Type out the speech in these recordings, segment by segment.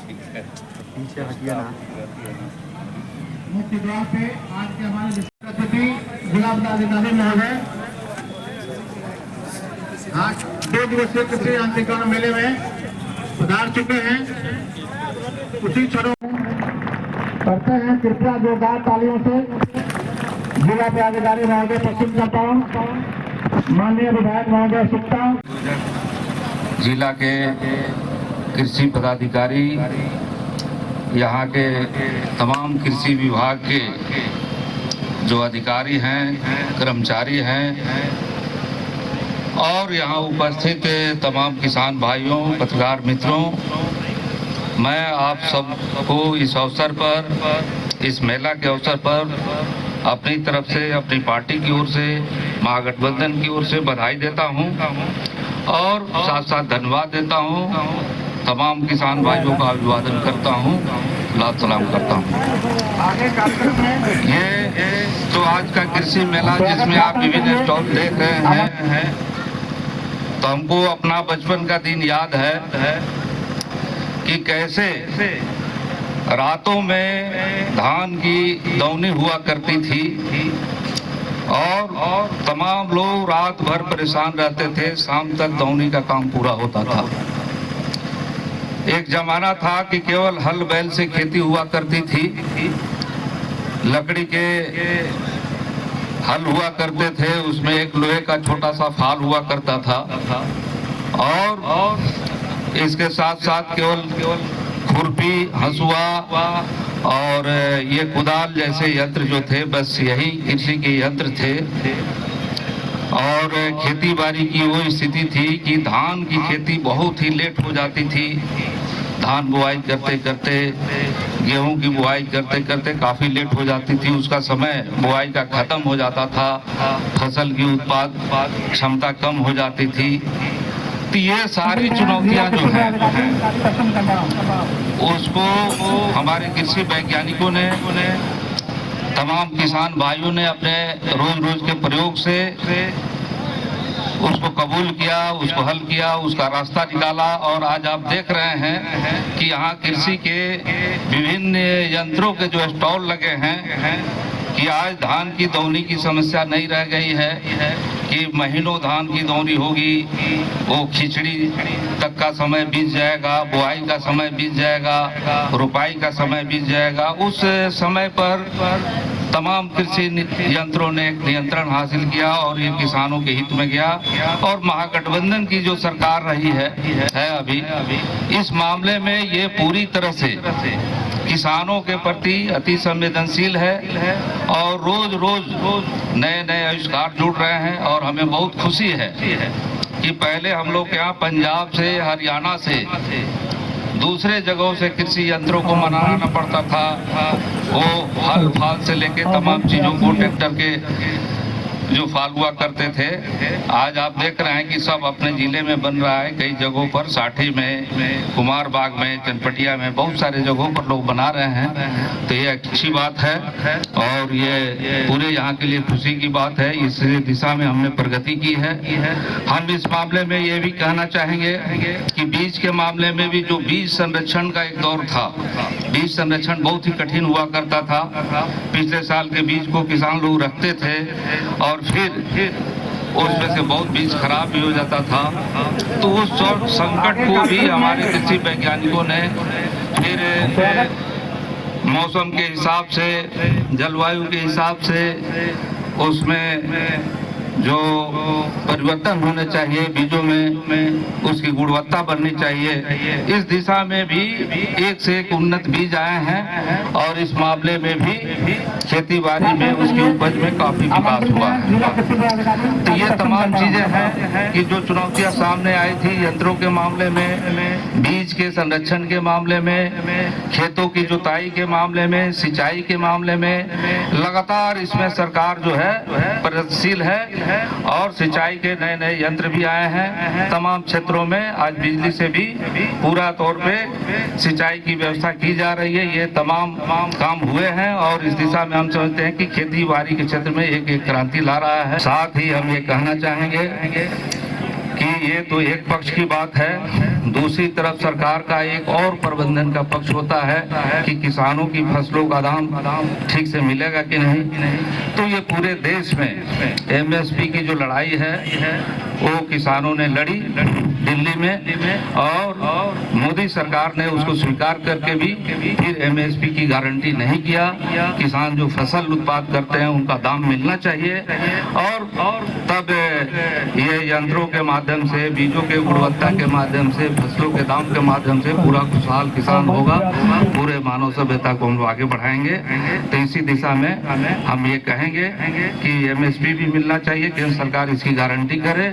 पीछे हटिए ना। मुख्य द्वार पे आज के हमारे अतिथि जिलाधिकारी महोदय आज 2 दिवसीय कृषि यांत्रिकरण मेले में पधार चुके हैं। उसी क्षणों करते हैं, कृपया जोरदार तालियों से जिला पदाधिकारी महोदय पश्चिम चंपारण, माननीय विधायक महोदय सुक्ता, जिला के कृषि पदाधिकारी, यहाँ के तमाम कृषि विभाग के जो अधिकारी हैं, कर्मचारी हैं और यहाँ उपस्थित तमाम किसान भाइयों, पत्रकार मित्रों, मैं आप सबको इस अवसर पर, इस मेला के अवसर पर अपनी तरफ से, अपनी पार्टी की ओर से, महागठबंधन की ओर से बधाई देता हूँ और साथ साथ धन्यवाद देता हूँ। तमाम किसान भाइयों का अभिवादन करता हूँ, लाल सलाम करता हूँ। ये तो आज का कृषि मेला जिसमें आप विभिन्न स्टॉल देख रहे हैं, तो हमको अपना बचपन का दिन याद है कि कैसे रातों में धान की दौनी हुआ करती थी और तमाम लोग रात भर परेशान रहते थे, शाम तक दौनी का काम पूरा होता था। एक जमाना था कि केवल हल बैल से खेती हुआ करती थी, लकड़ी के हल हुआ करते थे, उसमें एक लोहे का छोटा सा फाल हुआ करता था और इसके साथ साथ केवल खुरपी, हंसुआ और ये कुदाल जैसे यंत्र जो थे, बस यही कृषि के यंत्र थे। और खेती बाड़ी की वो स्थिति थी कि धान की खेती बहुत ही लेट हो जाती थी। धान बुआई करते करते, गेहूं की बुआई करते करते काफ़ी लेट हो जाती थी, उसका समय बुआई का ख़त्म हो जाता था, फसल की उत्पाद क्षमता कम हो जाती थी। तो ये सारी चुनौतियां जो हैं उसको हमारे कृषि वैज्ञानिकों ने, तमाम किसान भाइयों ने अपने रोज के प्रयोग से उसको कबूल किया, उसको हल किया, उसका रास्ता निकाला और आज आप देख रहे हैं कि यहाँ कृषि के विभिन्न यंत्रों के जो स्टॉल लगे हैं कि आज धान की दौनी की समस्या नहीं रह गई है कि महीनों धान की दौनी होगी, वो खिचड़ी तक का समय बीत जाएगा, बुआई का समय बीत जाएगा, रुपाई का समय बीत जाएगा। उस समय पर तमाम कृषि यंत्रों ने एक नियंत्रण हासिल किया और ये किसानों के हित में गया। और महागठबंधन की जो सरकार रही है अभी, इस मामले में ये पूरी तरह से किसानों के प्रति अति संवेदनशील है और रोज नए आविष्कार जुड़ रहे हैं। और हमें बहुत खुशी है कि पहले हम लोग के यहाँ पंजाब से, हरियाणा से, दूसरे जगहों से कृषि यंत्रों को मंगाना पड़ता था, वो हल फाल से लेके तमाम चीज़ों को ट्रैक्टर के जो फाल हुआ करते थे। आज आप देख रहे हैं कि सब अपने जिले में बन रहा है, कई जगहों पर, साठी में, कुमार बाग में, चनपटिया में, बहुत सारे जगहों पर लोग बना रहे हैं। तो ये अच्छी बात है और ये पूरे यहाँ के लिए खुशी की बात है। इस दिशा में हमने प्रगति की है। हम इस मामले में ये भी कहना चाहेंगे कि बीज के मामले में भी जो बीज संरक्षण का एक दौर था, बीज संरक्षण बहुत ही कठिन हुआ करता था। पिछले साल के बीज को किसान लोग रखते थे और फिर उसमें से बहुत बीज खराब भी हो जाता था। तो उस संकट को भी हमारे कृषि वैज्ञानिकों ने फिर मौसम के हिसाब से, जलवायु के हिसाब से उसमें जो परिवर्तन होने चाहिए बीजों में, उसकी गुणवत्ता बढ़नी चाहिए, इस दिशा में भी एक से एक उन्नत बीज आए हैं और इस मामले में भी खेती बाड़ी में, उसकी उपज में काफी विकास हुआ है। तो ये तमाम चीजें हैं कि जो चुनौतियां सामने आई थी यंत्रों के मामले में, बीज के संरक्षण के मामले में, खेतों की जुताई के मामले में, सिंचाई के मामले में, लगातार इसमें सरकार जो है प्रगतिशील है और सिंचाई के नए यंत्र भी आए हैं। तमाम क्षेत्रों में आज बिजली से भी पूरा तौर पे सिंचाई की व्यवस्था की जा रही है। ये तमाम काम हुए हैं और इस दिशा में हम समझते हैं कि खेती बाड़ी के क्षेत्र में एक क्रांति ला रहा है। साथ ही हम ये कहना चाहेंगे कि ये तो एक पक्ष की बात है, दूसरी तरफ सरकार का एक और प्रबंधन का पक्ष होता है कि किसानों की फसलों का दाम ठीक से मिलेगा कि नहीं। तो ये पूरे देश में एमएसपी की जो लड़ाई है वो किसानों ने लड़ी दिल्ली में, और मोदी सरकार ने उसको स्वीकार करके भी फिर एमएसपी की गारंटी नहीं किया। किसान जो फसल उत्पाद करते हैं उनका दाम मिलना चाहिए, और तब ये यंत्रों के माध्यम से, बीजों के गुणवत्ता के माध्यम से, फसलों के दाम के माध्यम से पूरा खुशहाल किसान होगा। पूरे मानव सभ्यता को हम आगे बढ़ाएंगे। तो इसी दिशा में हम ये कहेंगे कि एमएसपी भी मिलना चाहिए, केंद्र सरकार इसकी गारंटी करे,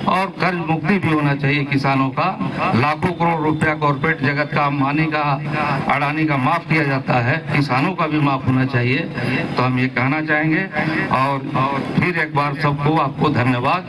और कर्ज मुक्ति भी होना चाहिए किसानों का। लाखों करोड़ रुपया कॉर्पोरेट जगत का, अंबानी का, अडानी का माफ किया जाता है, किसानों का भी माफ होना चाहिए। तो हम ये कहना चाहेंगे, और फिर एक बार सबको आपको धन्यवाद।